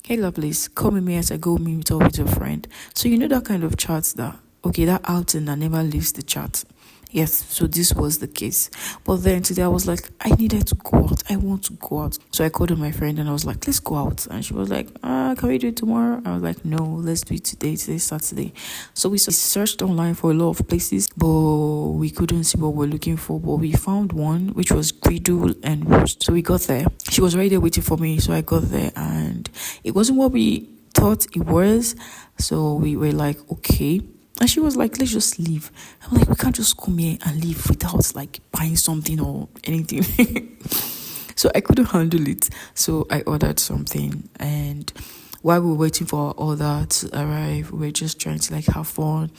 Hey lovelies, come with me as I go meet up with your friend. So you know that kind of chat that, okay, that outing that never leaves the chat. Yes, so this was the case. But then today I was like, I needed to go out. I want to go out. So I called on my friend and I was like, let's go out. And she was like, can we do it tomorrow? I was like, no, let's do it today. Today's Saturday. So we searched online for a lot of places, but we couldn't see what we're looking for. But we found one, which was griddle and roast. So we got there. She was right there waiting for me. So I got there and it wasn't what we thought it was. So we were like, okay. And she was like, let's just leave. I'm like, we can't just come here and leave without like buying something or anything. So I couldn't handle it. So I ordered something. And while we were waiting for our order to arrive, we were just trying to like have fun.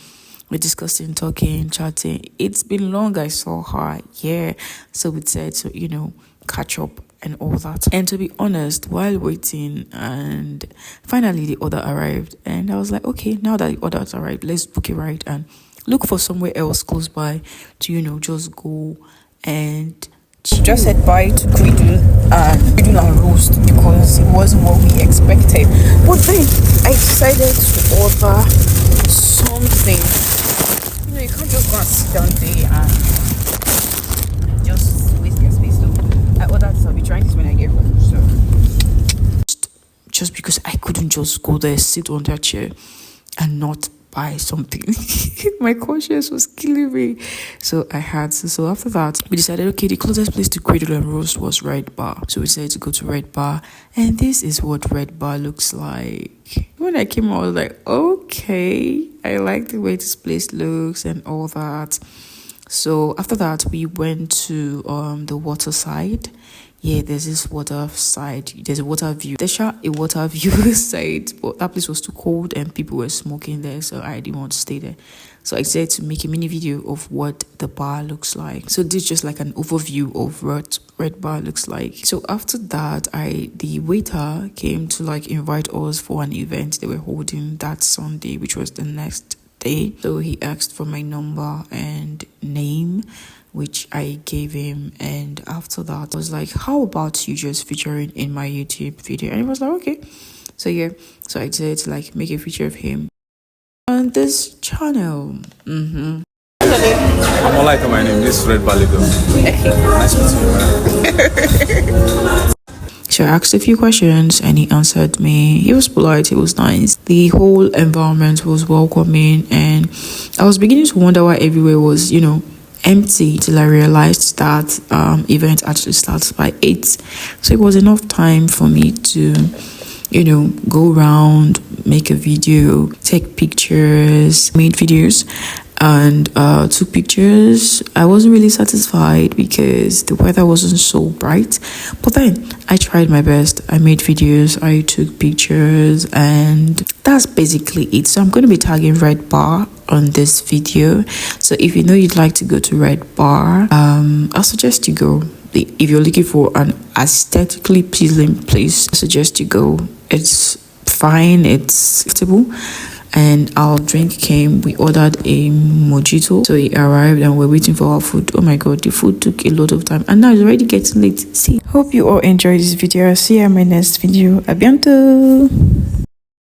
We're discussing, talking, chatting. It's been long I saw her. Yeah. So we said to, catch up and all that. And to be honest, while waiting and finally the order arrived and I was like, okay, now that the order has arrived, let's book a ride and look for somewhere else close by to, just go and just said bye to griddle and roast because it wasn't what we expected. But then I decided to order something. You can't just go and sit down there and just waste your space. So I ordered this. I'll be trying this when I get home. So just because I couldn't just go there, sit on that chair and not buy something. My conscience was killing me. So I had to. So after that, we decided, okay, the closest place to griddle and roast was Red Bar. So we decided to go to Red Bar. And this is what Red Bar looks like. When I came out, I was like, okay, I like the way this place looks and all that. So after that, we went to the water side. Yeah, there's this water side. There's a water view. There's a water view side, but that place was too cold and people were smoking there, so I didn't want to stay there. So I decided to make a mini video of what the bar looks like. So this is just like an overview of what Red Bar looks like. So after that, the waiter came to like invite us for an event they were holding that Sunday, which was the next day. So he asked for my number and name, which I gave him, and after that I was like, how about you just featuring in my YouTube video? And he was like, okay. So yeah, so I decided to like make a feature of him on this channel. I'm Olaika, my name is Red Baligo. Nice meeting you, man. So I asked a few questions and he answered me. He was polite, he was nice. The whole environment was welcoming and I was beginning to wonder why everywhere was, empty till I realized that event actually starts by 8. So it was enough time for me to, go around, make a video, take pictures, made videos and took pictures. I wasn't really satisfied because the weather wasn't so bright, but then I tried my best. I made videos, I took pictures, and that's basically it. So I'm going to be tagging Red Bar on this video. So if you know you'd like to go to Red Bar, I'll suggest you go. If you're looking for an aesthetically pleasing place, I suggest you go. It's fine, it's comfortable. And our drink came. We ordered a mojito, so it arrived and we're waiting for our food. Oh my god, the food took a lot of time and now it's already getting late. See, hope you all enjoyed this video. I'll see you in my next video. A bientôt.